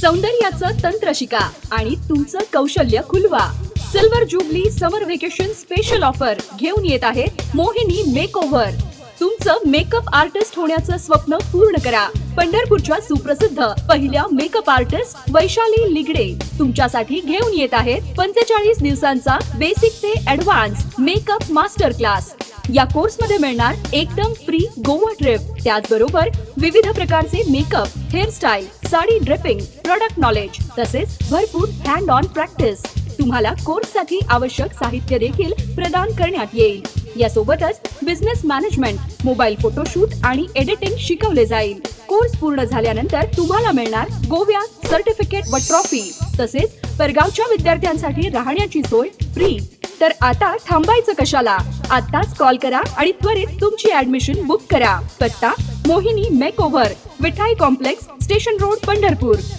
सौंदर्याचं तंत्र शिका आणि तुमचं कौशल्य खुलवा. सिल्वर जुबली समर व्हेकेशन स्पेशल ऑफर घेऊन येत आहे मोहिनी मेकओव्हर. तुमचं मेकअप आर्टिस्ट होण्याचं स्वप्न पूर्ण करा. पंढरपूरच्या सुप्रसिद्ध पहिल्या मेकअप आर्टिस्ट वैशाली लिगडे तुमच्यासाठी घेऊन येत आहेत 45 दिवसांचा बेसिक ते ऍडव्हान्स मेकअप मास्टर क्लास. या कोर्स मध्ये मिळणार एकदम फ्री गोवा ट्रिप. त्याचबरोबर विविध प्रकारचे makeup, hairstyle, sari draping, product knowledge तसेच भरपूर हँड ऑन प्रॅक्टिस. तुम्हाला कोर्ससाठी आवश्यक साहित्य देखील प्रदान करण्यात येईल. यासोबतच बिझनेस मॅनेजमेंट, मोबाईल फोटोशूट आणि एडिटिंग शिकवले जाईल. कोर्स पूर्ण झाल्यानंतर तुम्हाला मिळणार गोव्यात सर्टिफिकेट व ट्रॉफी. तसेच परगावच्या विद्यार्थ्यांसाठी राहण्याची सोय फ्री. तर आता थांबायचं कशाला? आताच कॉल करा आणि त्वरित तुमची ऍडमिशन बुक करा. पत्ता Mohini makeover, Vithai complex, station road, Pandharpur.